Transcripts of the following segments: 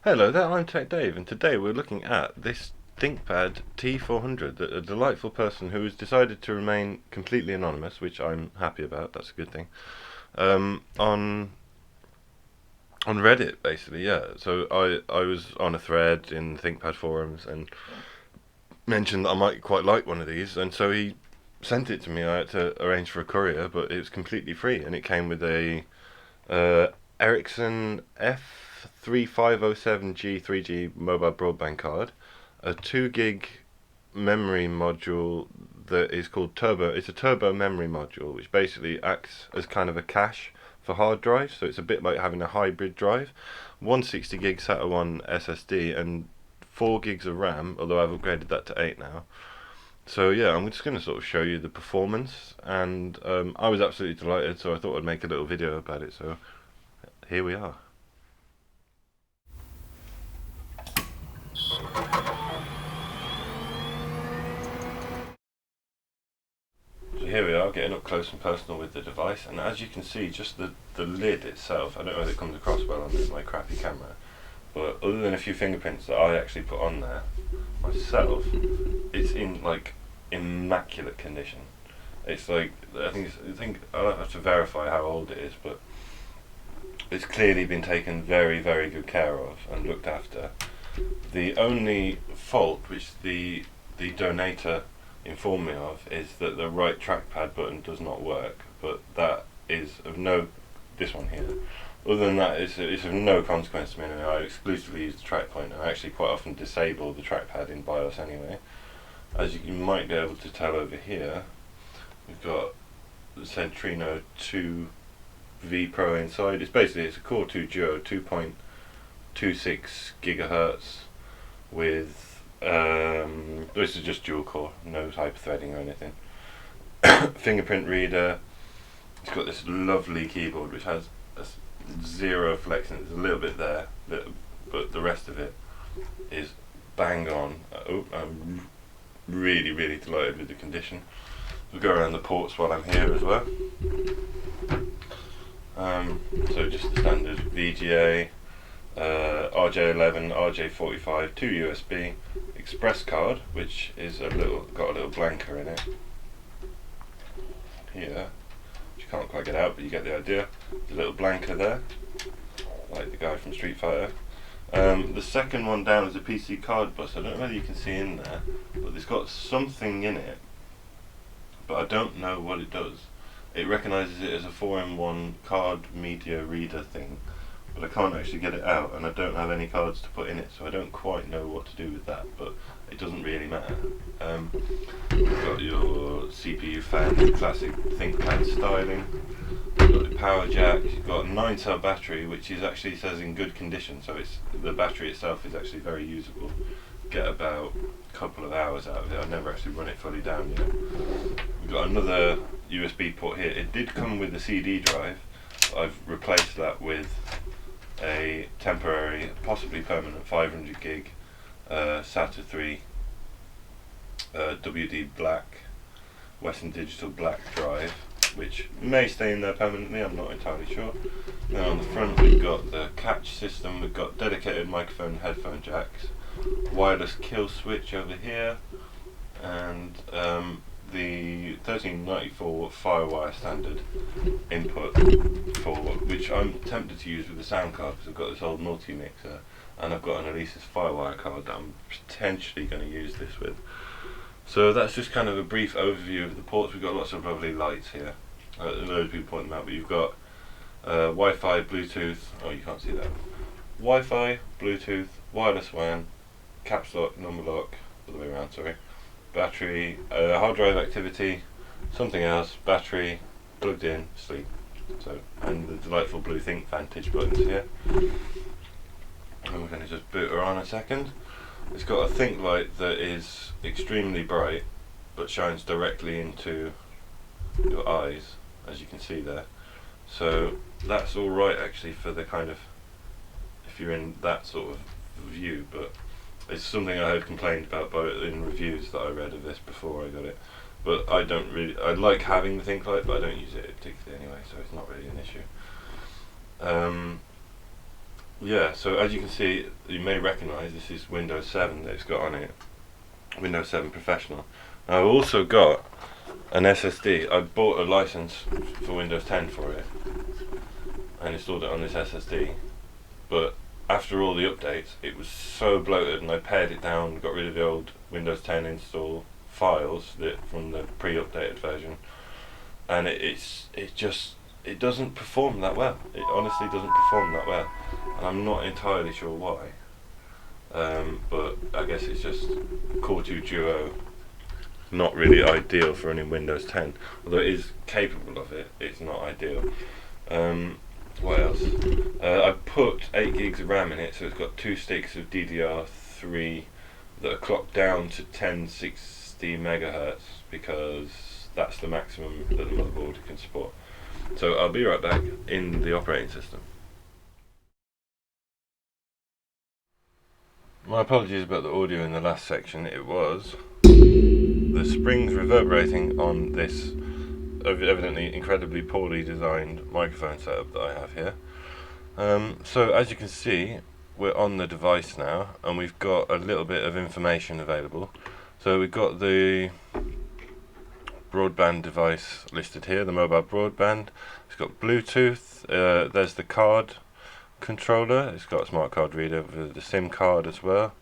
Hello there, I'm TechDave, and today we're looking at this Thinkpad T400, a delightful person who has decided to remain completely anonymous, which I'm happy about. That's a good thing. On Reddit, basically, yeah. So I was on a thread in Thinkpad forums and mentioned that I might quite like one of these, and so he sent it to me. I had to arrange for a courier, but it was completely free, and it came with a uh, Ericsson F3507G 3G mobile broadband card, a 2 gig memory module that is called Turbo. It's a turbo memory module, which basically acts as kind of a cache for hard drives. So it's a bit like having a hybrid drive. 160 gig SATA 1 SSD and 4 gigs of RAM, although I've upgraded that to 8 now. So yeah, I'm just going to sort of show you the performance, and I was absolutely delighted, so I thought I'd make a little video about it. So here we are. So here we are, getting up close and personal with the device, and as you can see, just the lid itself, I don't know if it comes across well on my crappy camera, but other than a few fingerprints that I actually put on there myself, it's in like immaculate condition. It's like, I think I'll have to verify how old it is, but it's clearly been taken very, very good care of and looked after. The only fault which the donator informed me of is that the right trackpad button does not work, but that is of no, this one here. Other than that, it's of no consequence to me anyway. I exclusively use the track pointer. I actually quite often disable the trackpad in BIOS anyway. As you might be able to tell over here, we've got the Centrino 2 V Pro inside. It's a Core 2 Duo 2.26 gigahertz with this is just dual core, no hyper-threading or anything. Fingerprint reader. It's got this lovely keyboard which has zero flexing. There's a little bit there, but the rest of it is bang on. I'm really, really delighted with the condition. We'll go around the ports while I'm here as well. So just the standard VGA, RJ11, RJ45, 2 USB, express card, which is got a little blanker in it here, which you can't quite get out, but you get the idea. There's a little blanker there, like the guy from Street Fighter. The second one down is a PC card bus. I don't know whether you can see in there, but it's got something in it, but I don't know what it does. It recognises it as a 4M1 card media reader thing, but I can't actually get it out, and I don't have any cards to put in it, so I don't quite know what to do with that, but it doesn't really matter. You've got your CPU fan, classic ThinkPad styling. You've got the power jack. You've got a 9-cell battery, which is actually says in good condition, so the battery itself is actually very usable. Get about a couple of hours out of it. I've never actually run it fully down yet. We've got another USB port here. It did come with a CD drive. I've replaced that with a temporary, possibly permanent 500 gig SATA 3 WD black, Western Digital black drive, which may stay in there permanently, I'm not entirely sure. Then on the front we've got the catch system, we've got dedicated microphone and headphone jacks, wireless kill switch over here, and the 1394 Firewire standard input, which I'm tempted to use with the sound card because I've got this old multi-mixer and I've got an Alesis Firewire card that I'm potentially going to use this with. So that's just kind of a brief overview of the ports. We've got lots of lovely lights here. Loads of people point them out, but you've got Wi-Fi, Bluetooth, oh you can't see that. Wi-Fi, Bluetooth, wireless WAN, caps lock, number lock, other way around, sorry. Battery, hard drive activity, something else, battery, plugged in, sleep. So, and the delightful blue Think Vantage buttons here. And we're going to just boot her on a second. It's got a Think light that is extremely bright, but shines directly into your eyes, as you can see there. So that's all right actually for the kind of, if you're in that sort of view, but it's something I heard complained about in reviews that I read of this before I got it. But I like having the Think light, but I don't use it particularly anyway, so it's not really an issue. Yeah, so as you can see, you may recognise this is Windows 7 that it's got on it. Windows 7 Professional. Now, I've also got an SSD. I bought a license for Windows 10 for it and installed it on this SSD, but after all the updates it was so bloated, and I pared it down, got rid of the old Windows 10 install files from the pre-updated version, and it doesn't perform that well. It honestly doesn't perform that well, and I'm not entirely sure why. But I guess it's just Core 2 Duo, not really ideal for running Windows 10. Although it is capable of it, it's not ideal. What else? I put 8 gigs of RAM in it, so it's got 2 sticks of DDR3 that are clocked down to 1060 megahertz because that's the maximum that the motherboard can support. So I'll be right back in the operating system. My apologies about the audio in the last section. It was the springs reverberating on this evidently incredibly poorly designed microphone setup that I have here. So as you can see, we're on the device now, and we've got a little bit of information available. So we've got the broadband device listed here, the mobile broadband. It's got Bluetooth, there's the card controller, it's got a smart card reader with the SIM card as well.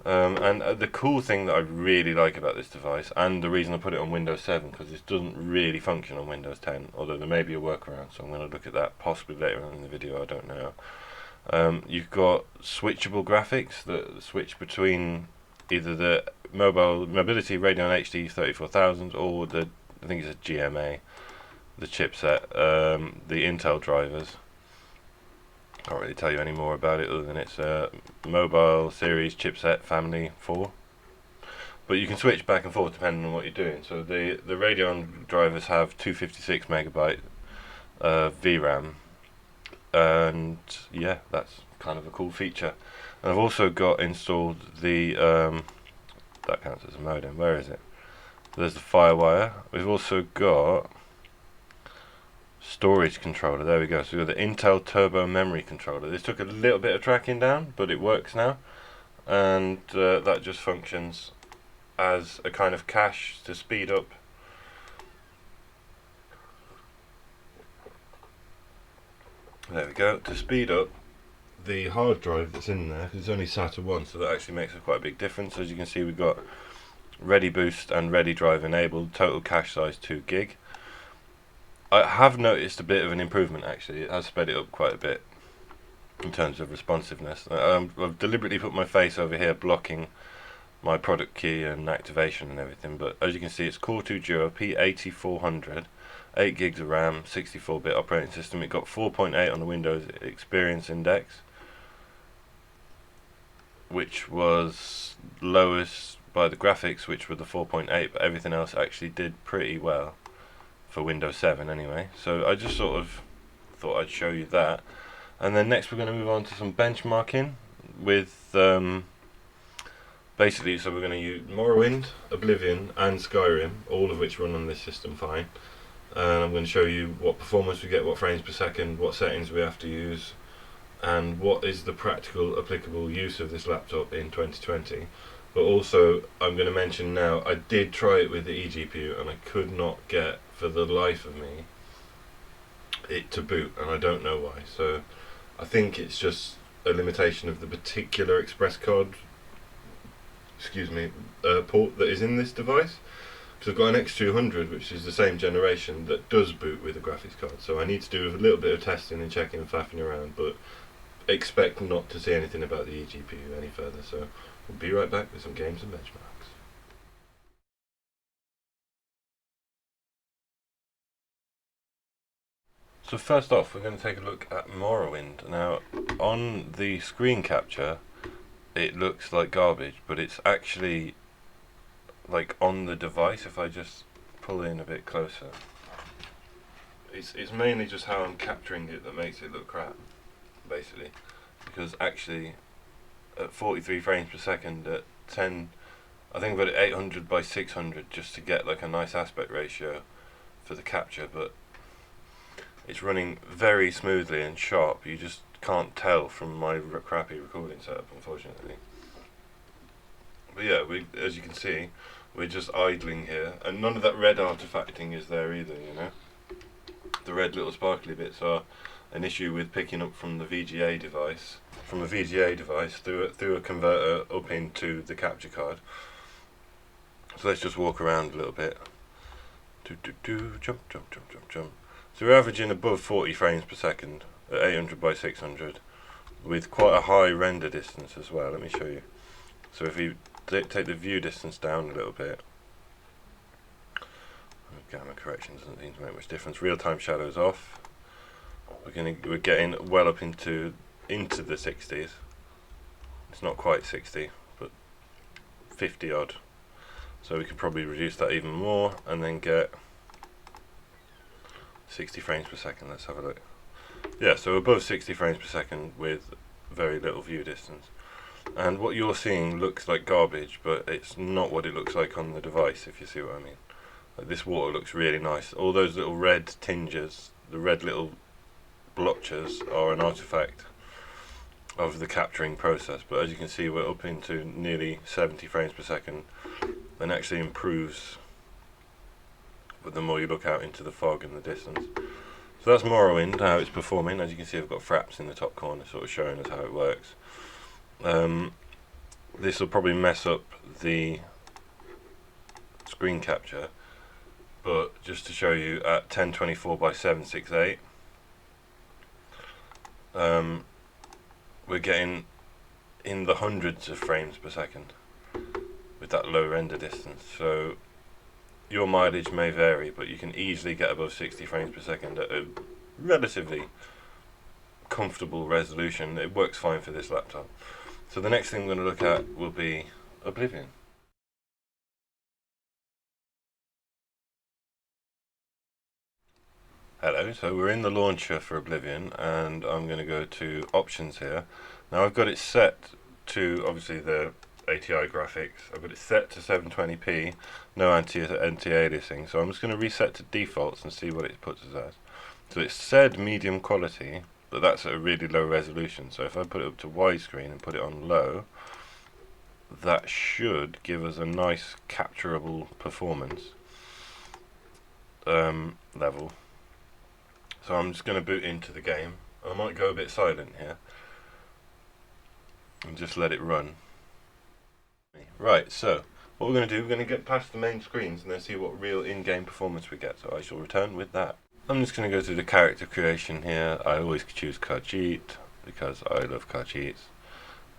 And the cool thing that I really like about this device, and the reason I put it on Windows 7, because this doesn't really function on Windows 10, although there may be a workaround, so I'm going to look at that possibly later on in the video, I don't know. You've got switchable graphics that switch between either the mobility Radeon HD 34000 or I think it's a GMA, the chipset, the Intel drivers. Can't really tell you any more about it other than it's a mobile series chipset family 4. But you can switch back and forth depending on what you're doing. So the Radeon drivers have 256 megabyte VRAM, and yeah, that's kind of a cool feature. And I've also got installed the that counts as a modem. Where is it? There's the FireWire. We've also got storage controller. There we go. So we've got the Intel Turbo Memory Controller. This took a little bit of tracking down, but it works now, and that just functions as a kind of cache to speed up there we go, to speed up the hard drive that's in there, because it's only SATA 1, so that actually makes quite a big difference. As you can see, we've got Ready Boost and Ready Drive enabled, total cache size 2 gig. I have noticed a bit of an improvement actually. It has sped it up quite a bit in terms of responsiveness. I've deliberately put my face over here blocking my product key and activation and everything, but as you can see, it's Core 2 Duo P8400, 8 gigs of RAM, 64-bit operating system. It got 4.8 on the Windows Experience Index, which was lowest by the graphics, which were the 4.8, but everything else actually did pretty well for Windows 7 anyway. So I just sort of thought I'd show you that. And then next we're going to move on to some benchmarking with basically, so we're going to use Morrowind, Oblivion and Skyrim, all of which run on this system fine. And I'm going to show you what performance we get, what frames per second, what settings we have to use, and what is the practical applicable use of this laptop in 2020. But also, I'm going to mention now, I did try it with the eGPU and I could not get, for the life of me, it to boot, and I don't know why. So I think it's just a limitation of the particular express card port that is in this device. Because I've got an X200, which is the same generation, that does boot with a graphics card. So I need to do a little bit of testing and checking and faffing around, but expect not to see anything about the eGPU any further. So we'll be right back with some games and benchmarks. So first off, we're going to take a look at Morrowind. Now, on the screen capture, it looks like garbage, but it's actually like on the device. If I just pull in a bit closer, it's mainly just how I'm capturing it that makes it look crap, basically. Because actually, at 43 frames per second at 10, I think I've got it 800 by 600 just to get like a nice aspect ratio for the capture, but it's running very smoothly and sharp. You just can't tell from my crappy recording setup, unfortunately. But yeah, as you can see, we're just idling here, and none of that red artifacting is there either, you know. The red little sparkly bits are an issue with picking up from the VGA device, through a converter up into the capture card. So let's just walk around a little bit. Jump. So we're averaging above 40 frames per second at 800 by 600 with quite a high render distance as well. Let me show you. So if we take the view distance down a little bit, gamma correction doesn't seem to make much difference. Real-time shadows off. We're getting well up into the 60s. It's not quite 60, but 50 odd. So we could probably reduce that even more and then get 60 frames per second. Let's have a look. Yeah, so above 60 frames per second with very little view distance. And what you're seeing looks like garbage, but it's not what it looks like on the device, if you see what I mean. Like, this water looks really nice. All those little red tinges, the red little blotches, are an artifact of the capturing process. But as you can see, we're up into nearly 70 frames per second, and actually improves but the more you look out into the fog in the distance. So that's Morrowind, how it's performing. As you can see, I've got fraps in the top corner sort of showing us how it works. This will probably mess up the screen capture, but just to show you, at 1024 by 768, we're getting in the hundreds of frames per second with that low render distance. So your mileage may vary, but you can easily get above 60 frames per second at a relatively comfortable resolution. It works fine for this laptop. So the next thing we're going to look at will be Oblivion. Hello, so we're in the launcher for Oblivion, and I'm going to go to options here. Now I've got it set to, obviously, the ATI graphics. I've got it set to 720p, no anti-aliasing, so I'm just going to reset to defaults and see what it puts us as. So it said medium quality, but that's at a really low resolution. So if I put it up to widescreen and put it on low, that should give us a nice capturable performance level. So I'm just going to boot into the game. I might go a bit silent here and just let it run. Right, so what we're going to do, we're going to get past the main screens and then see what real in-game performance we get. So I shall return with that. I'm just going to go through the character creation here. I always choose Khajiit because I love Khajiits.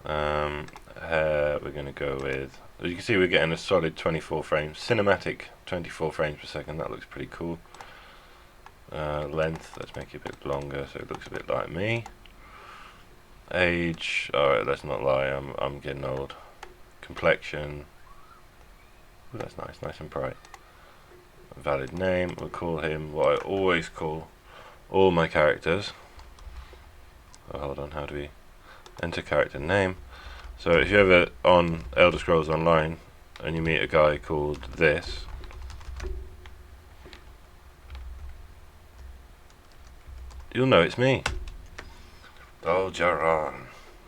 We're going to go with, as you can see, we're getting a solid 24 frames, cinematic 24 frames per second. That looks pretty cool. Length, let's make it a bit longer so it looks a bit like me. Age, alright, let's not lie, I'm getting old. Complexion, ooh, that's nice and bright. Valid name, we'll call him what I always call all my characters. Oh, hold on, how do we enter character name? So if you're ever on Elder Scrolls Online and you meet a guy called this, you'll know it's me. Dal-Jaran.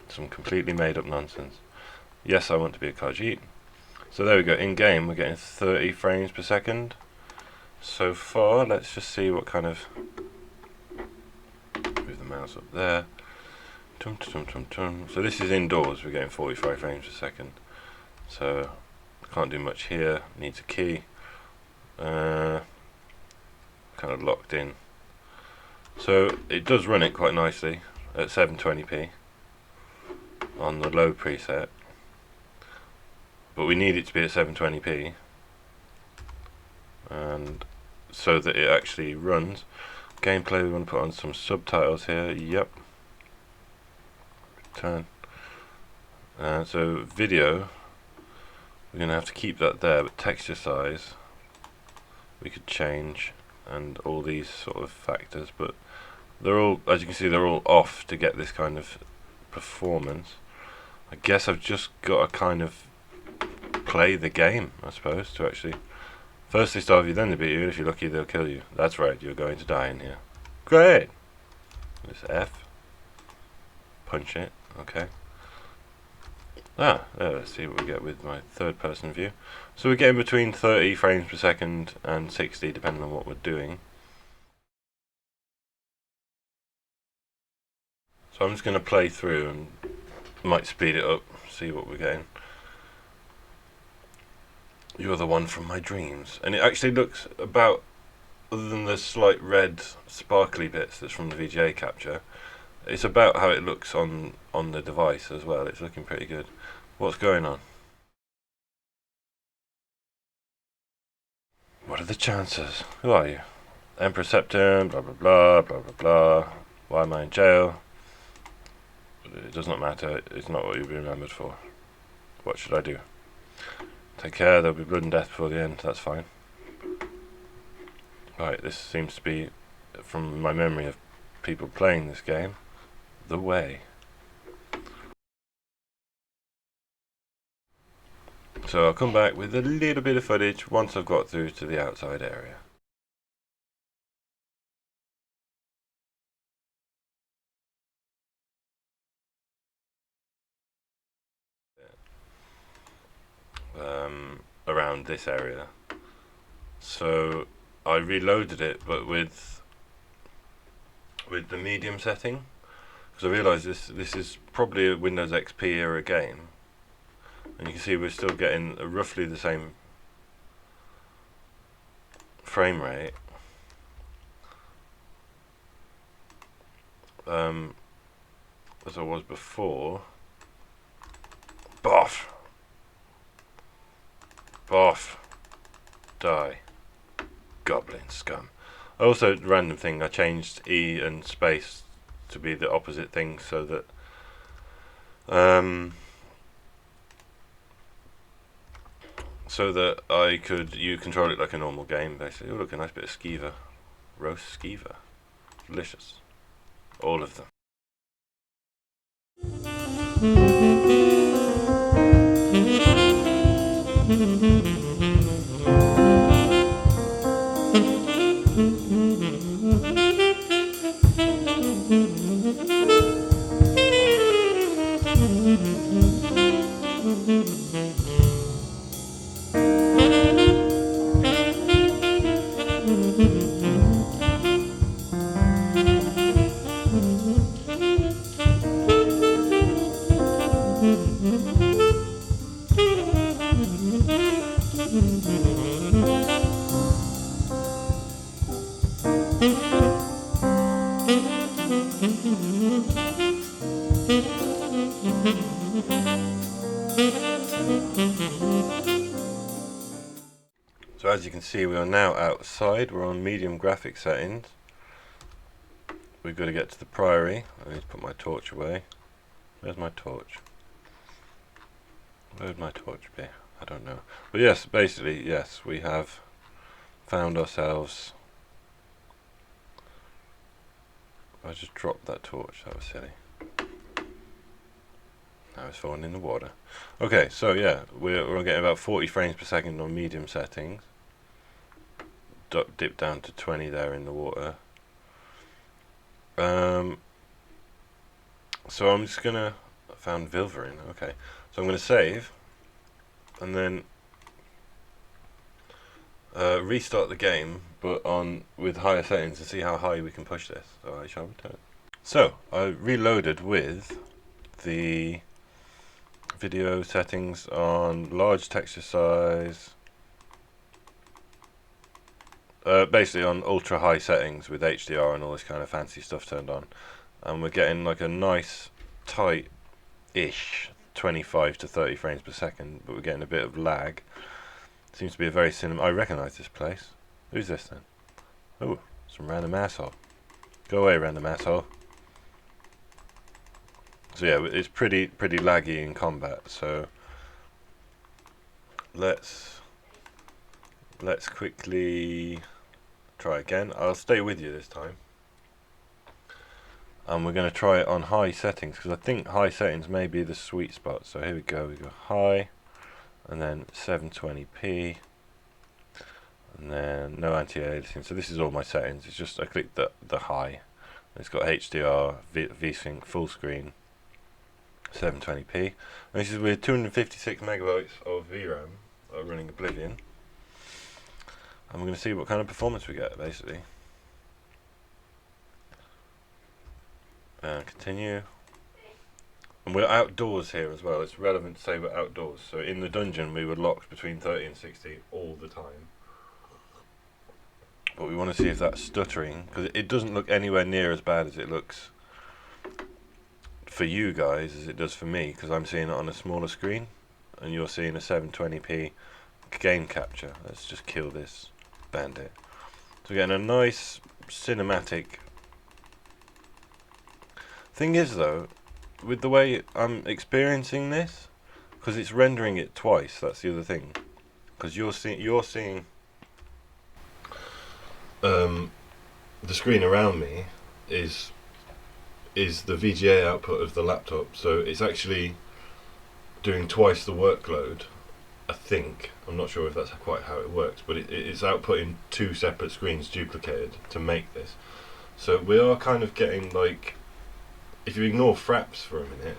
Some completely made up nonsense. Yes, I want to be a Khajiit. So there we go, in game we're getting 30 frames per second. So far, let's just see what kind of, move the mouse up there. So this is indoors, we're getting 45 frames per second. So I can't do much here, needs a key. Kind of locked in. So it does run it quite nicely at 720p on the low preset, but we need it to be at 720p and so that it actually runs. Gameplay, we want to put on some subtitles here. Yep. Return. So video, we're going to have to keep that there, but texture size we could change, and all these sort of factors, but they're all, as you can see, they're all off to get this kind of performance. I guess I've just got to kind of play the game, I suppose, to actually, first they starve you, then they beat you, and if you're lucky they'll kill you. That's right, you're going to die in here. Great! This F. punch it. Okay. Let's see what we get with my third person view. So we're getting between 30 frames per second and 60 depending on what we're doing. So I'm just going to play through and might speed it up, see what we're getting. You're the one from my dreams. And it actually looks about, other than the slight red sparkly bits that's from the VGA capture, it's about how it looks on the device as well. It's looking pretty good. What's going on? What are the chances? Who are you? Emperor Septim, blah blah blah, blah blah blah. Why am I in jail? It does not matter. It's not what you'll be remembered for. What should I do? Take care, there'll be blood and death before the end. That's fine. Right, this seems to be, from my memory of people playing this game, the way. So I'll come back with a little bit of footage once I've got through to the outside area. Around this area. So I reloaded it, but with the medium setting, because I realised this is probably a Windows XP era game, and you can see we're still getting roughly the same frame rate. As I was before. Boff! Boff! Die. Goblin scum. Also, random thing, I changed E and space to be the opposite thing so that you control it like a normal game basically. Oh look, a nice bit of skeever. Roast skeever. Delicious. All of them. So as you can see, we are now outside. We're on medium graphic settings. We've got to get to the Priory. I need to put my torch away. Where's my torch? Where'd my torch be? I don't know. But yes, basically, yes, we have found ourselves... I just dropped that torch. That was silly. Now it's falling in the water. Okay, so yeah, we're getting about 40 frames per second on medium settings. Dip down to 20 there in the water. So I'm just gonna... I found Vilverin, okay. So I'm gonna save, and then restart the game, but with higher settings to see how high we can push this. So I shall return. So I reloaded with the video settings on large texture size, basically on ultra high settings with HDR and all this kind of fancy stuff turned on, and we're getting like a nice tight-ish 25 to 30 frames per second, but we're getting a bit of lag. Seems to be a very I recognise this place. Who's this then? Oh, some random asshole. Go away, random asshole. So yeah, it's pretty laggy in combat. So let's quickly try again. I'll stay with you this time, and we're going to try it on high settings because I think high settings may be the sweet spot. So here we go. We go high, and then 720p, and then no anti-aliasing. So this is all my settings. It's just I clicked the high. It's got HDR, VSync, full screen. 720p. And this is with 256 megabytes of VRAM running Oblivion. And we're going to see what kind of performance we get, basically. Continue. And we're outdoors here as well. It's relevant to say we're outdoors. So in the dungeon we were locked between 30 and 60 all the time. But we want to see if that's stuttering, because it doesn't look anywhere near as bad as it looks for you guys as it does for me, because I'm seeing it on a smaller screen and you're seeing a 720p game capture. Let's just kill this bandit. So we're getting a nice cinematic. Thing is though, with the way I'm experiencing this, because it's rendering it twice, that's the other thing. Because you're seeing the screen around me is the VGA output of the laptop, so it's actually doing twice the workload, I think. I'm not sure if that's quite how it works, but it's outputting two separate screens duplicated to make this. So we are kind of getting, like, if you ignore fraps for a minute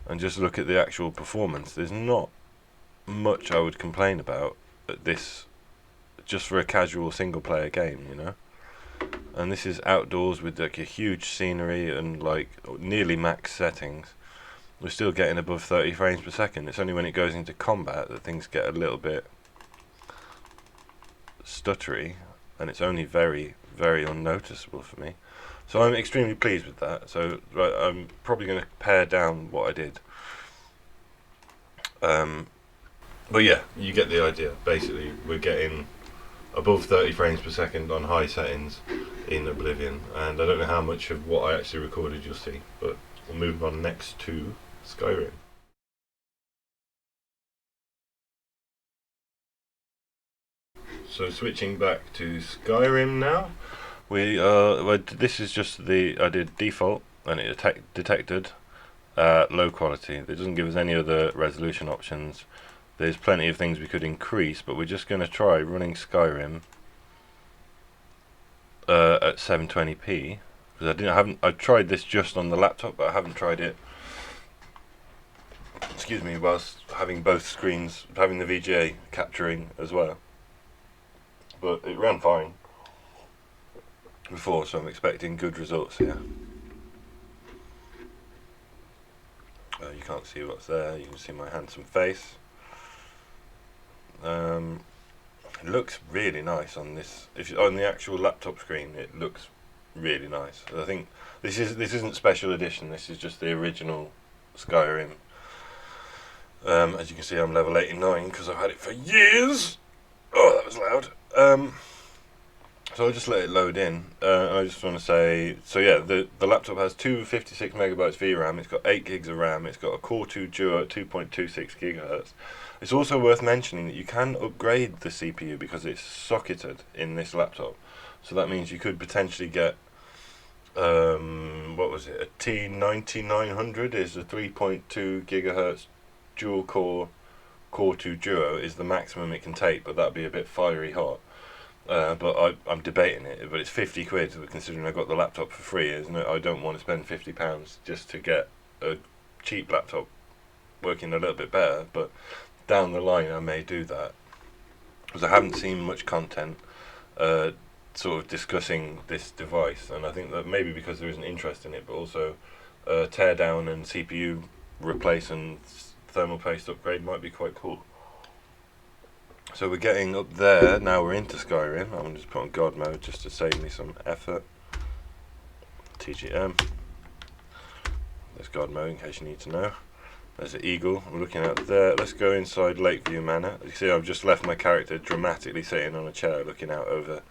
and just look at the actual performance, there's not much I would complain about at this, just for a casual single player game, you know. And this is outdoors with like a huge scenery and like nearly max settings. We're still getting above 30 frames per second. It's only when it goes into combat that things get a little bit stuttery, and it's only very, very unnoticeable for me. So I'm extremely pleased with that. So right, I'm probably going to pare down what I did. But yeah, you get the idea. Basically, we're getting above 30 frames per second on high settings in Oblivion, and I don't know how much of what I actually recorded you'll see, but we'll move on next to Skyrim. So switching back to Skyrim now, this is just I did default, and it detected low quality. It doesn't give us any other resolution options. There's plenty of things we could increase, but we're just going to try running Skyrim at 720p, because I tried this just on the laptop, but I haven't tried it, excuse me, whilst having both screens, having the VGA capturing as well. But it ran fine before, so I'm expecting good results here. You can't see what's there. You can see my handsome face. It looks really nice on this. On the actual laptop screen, it looks really nice. I think this isn't special edition. This is just the original Skyrim. As you can see, I'm level 89 because I've had it for years. Oh, that was loud. So I'll just let it load in. And I just want to say, so yeah, the laptop has 256 megabytes VRAM. It's got 8 gigs of RAM. It's got a Core 2 Duo at 2.26 gigahertz. It's also worth mentioning that you can upgrade the CPU because it's socketed in this laptop. So that means you could potentially get, what was it, a T9900 is a 3.2 gigahertz dual core Core 2 Duo is the maximum it can take, but that'd be a bit fiery hot. But I'm debating it, but it's 50 quid, considering I got the laptop for free, isn't it? I don't want to spend £50 just to get a cheap laptop working a little bit better, but down the line I may do that, because I haven't seen much content sort of discussing this device, and I think that maybe because there isn't interest in it, but also tear down and CPU replace and thermal paste upgrade might be quite cool. So we're getting up there, now we're into Skyrim. I'm going to just put on God mode just to save me some effort. TGM. There's God mode in case you need to know. There's an eagle, I'm looking out there. Let's go inside Lakeview Manor. You see I've just left my character dramatically sitting on a chair looking out over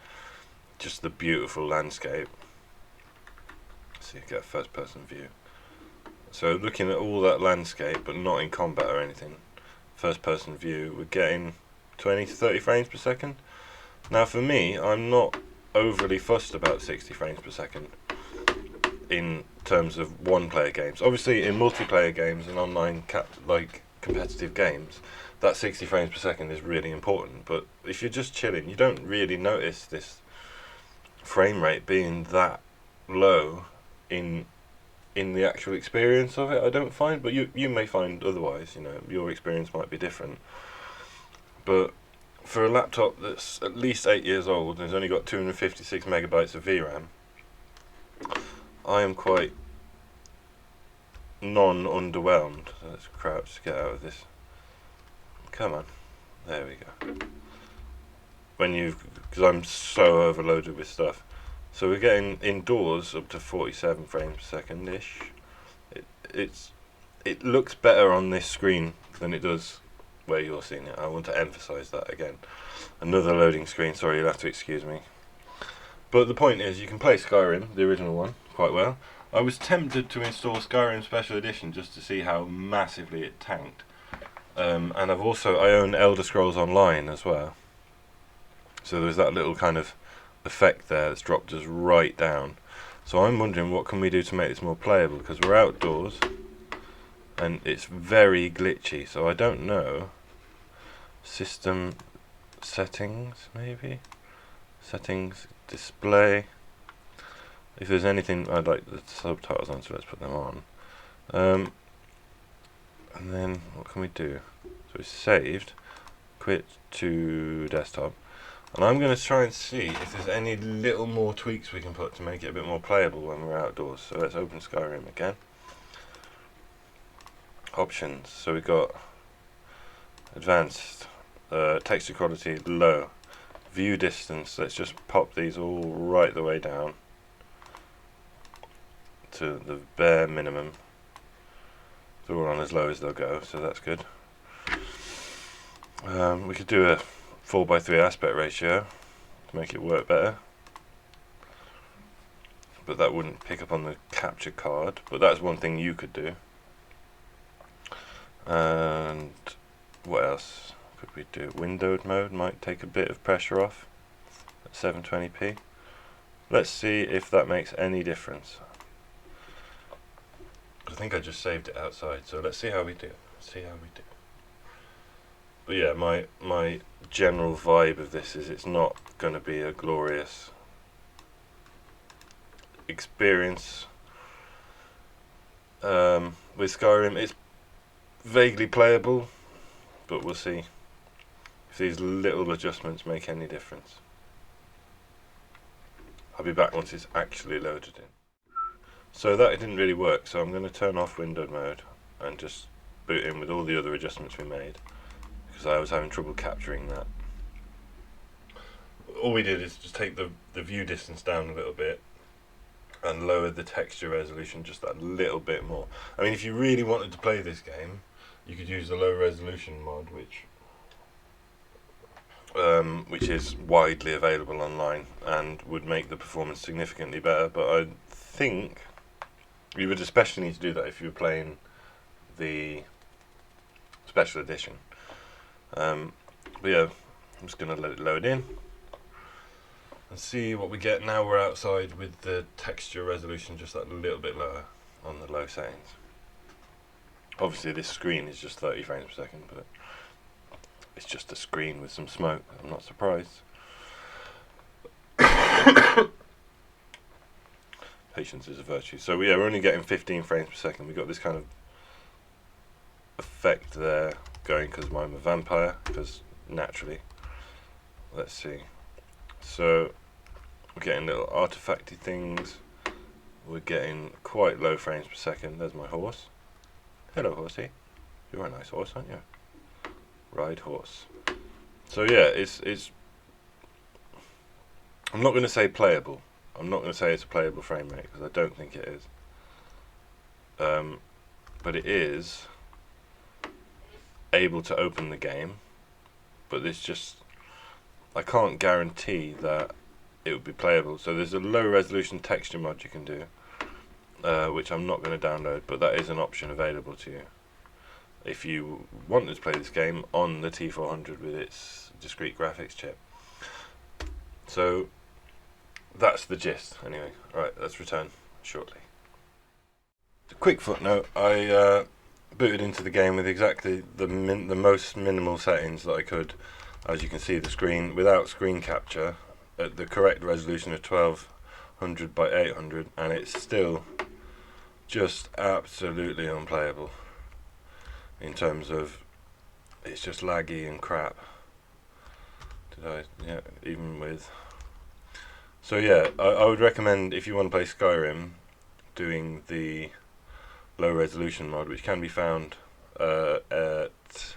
just the beautiful landscape. Let's see if you get a first person view. So looking at all that landscape, but not in combat or anything. First person view, we're getting 20 to 30 frames per second. Now for me, I'm not overly fussed about 60 frames per second in terms of one player games. Obviously in multiplayer games and online competitive games, that 60 frames per second is really important, but if you're just chilling, you don't really notice this frame rate being that low in in the actual experience of it, I don't find, but you may find otherwise, your experience might be different. But for a laptop that's at least 8 years old and has only got 256 megabytes of VRAM, I am quite non-underwhelmed. So let's crouch to get out of this. Come on. There we go. Because I'm so overloaded with stuff. So we're getting indoors up to 47 frames per second-ish. It looks better on this screen than it does where you're seeing it. I want to emphasise that again. Another loading screen, sorry, you'll have to excuse me. But the point is, you can play Skyrim, the original one, quite well. I was tempted to install Skyrim Special Edition just to see how massively it tanked. And I own Elder Scrolls Online as well. So there's that little kind of effect there that's dropped us right down. So I'm wondering what can we do to make this more playable, because we're outdoors and it's very glitchy, so I don't know. System settings, maybe? Settings, display. If there's anything, I'd like the subtitles on, so let's put them on. And then what can we do? So it's saved, quit to desktop. And I'm going to try and see if there's any little more tweaks we can put to make it a bit more playable when we're outdoors. So let's open Skyrim again. Options. So we've got advanced, texture quality low, view distance. Let's just pop these all right the way down to the bare minimum. They're all on as low as they'll go, so that's good. We could do a 4:3 aspect ratio to make it work better, but that wouldn't pick up on the capture card, but that's one thing you could do. And what else could we do? Windowed mode might take a bit of pressure off at 720p. Let's see if that makes any difference. I think I just saved it outside, so let's see how we do. But yeah, my general vibe of this is it's not going to be a glorious experience. With Skyrim, it's vaguely playable, but we'll see if these little adjustments make any difference. I'll be back once it's actually loaded in. So that didn't really work, so I'm going to turn off windowed mode and just boot in with all the other adjustments we made, because I was having trouble capturing that. All we did is just take the view distance down a little bit and lower the texture resolution just that little bit more. I mean, if you really wanted to play this game, you could use the low resolution mod, which is widely available online and would make the performance significantly better, but I think you would especially need to do that if you were playing the special edition. But yeah, I'm just going to let it load in and see what we get. Now we're outside with the texture resolution just that little bit lower on the low settings. Obviously this screen is just 30 frames per second, but it's just a screen with some smoke. I'm not surprised. Patience is a virtue. So yeah, we're only getting 15 frames per second. We've got this kind of effect there going because I'm a vampire, because naturally. Let's see. So we're getting little artifacty things. We're getting quite low frames per second. There's my horse. Hello, horsey. You're a nice horse, aren't you? Ride horse. So yeah, it's I'm not going to say playable. I'm not going to say it's a playable frame rate, because I don't think it is. But it is able to open the game, but it's just, I can't guarantee that it would be playable. So there's a low resolution texture mod you can do, which I'm not going to download, but that is an option available to you if you wanted to play this game on the T400 with its discrete graphics chip. So that's the gist anyway. Right, let's return shortly. A quick footnote, I booted into the game with exactly the most minimal settings that I could. As you can see, the screen without screen capture at the correct resolution of 1200 by 800, and it's still just absolutely unplayable in terms of it's just laggy and crap. Yeah, even with. So yeah, I would recommend, if you want to play Skyrim, doing the low resolution mod, which can be found at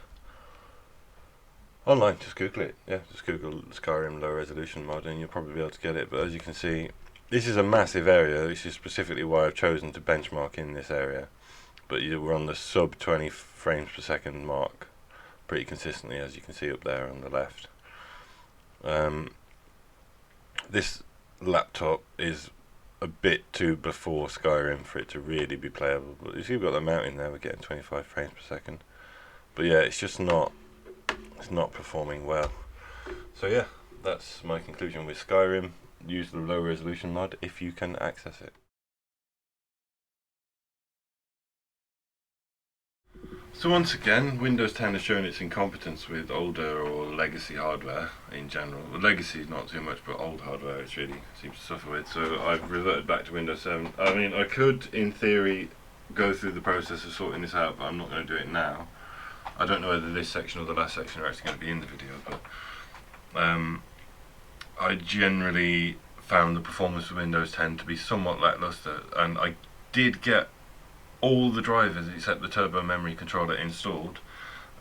online. Just Google it. Yeah, just Google Skyrim low resolution mod, and you'll probably be able to get it. But as you can see, this is a massive area. This is specifically why I've chosen to benchmark in this area. But we're on the sub 20 frames per second mark pretty consistently, as you can see up there on the left. This laptop is a bit too before Skyrim for it to really be playable. But you see, we've got the mountain there. We're getting 25 frames per second. But yeah, it's just not. It's not performing well. So yeah, that's my conclusion with Skyrim. Use the low resolution mod if you can access it. So once again, Windows 10 has shown its incompetence with older or legacy hardware in general. Well, legacy is not too much, but old hardware it really seems to suffer with. So I've reverted back to Windows 7. I mean, I could, in theory, go through the process of sorting this out, but I'm not going to do it now. I don't know whether this section or the last section are actually going to be in the video, but I generally found the performance of Windows 10 to be somewhat lackluster, and I did get all the drivers except the turbo memory controller installed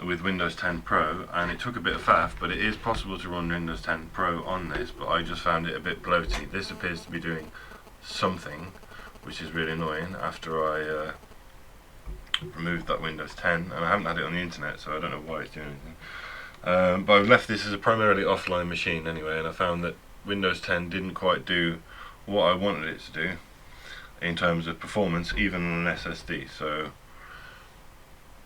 with Windows 10 Pro, and it took a bit of faff, but it is possible to run Windows 10 Pro on this, but I just found it a bit bloaty. This appears to be doing something, which is really annoying after I removed that Windows 10, and I haven't had it on the internet, so I don't know why it's doing anything. But I've left this as a primarily offline machine anyway, and I found that Windows 10 didn't quite do what I wanted it to do in terms of performance, even on an SSD. So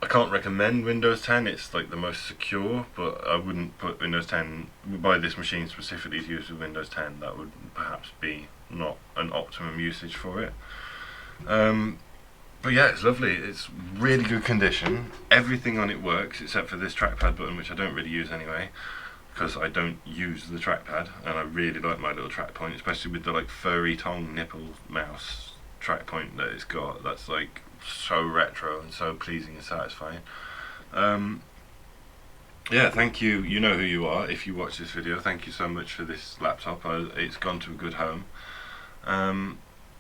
I can't recommend Windows 10. It's like the most secure, but I wouldn't put Windows 10, buy this machine specifically to use with Windows 10. That would perhaps be not an optimum usage for it. But yeah, it's lovely. It's really good condition. Everything on it works except for this trackpad button, which I don't really use anyway, because I don't use the trackpad, and I really like my little track point, especially with the like furry tongue nipple mouse track point that it's got. That's like so retro and so pleasing and satisfying. Yeah, thank you. You know who you are if you watch this video. Thank you so much for this laptop. It's gone to a good home.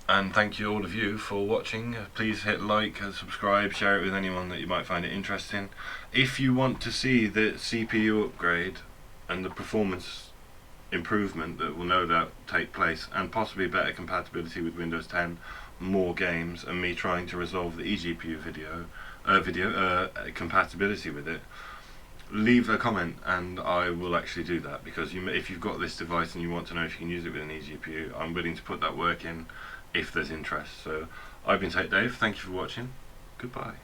And thank you all of you for watching. Please hit like and subscribe, share it with anyone that you might find it interesting. If you want to see the CPU upgrade and the performance improvement that will no doubt take place, and possibly better compatibility with Windows 10, more games, and me trying to resolve the eGPU compatibility with it, leave a comment and I will actually do that, because if you've got this device and you want to know if you can use it with an eGPU, I'm willing to put that work in if there's interest. So I've been TechDave, thank you for watching, goodbye.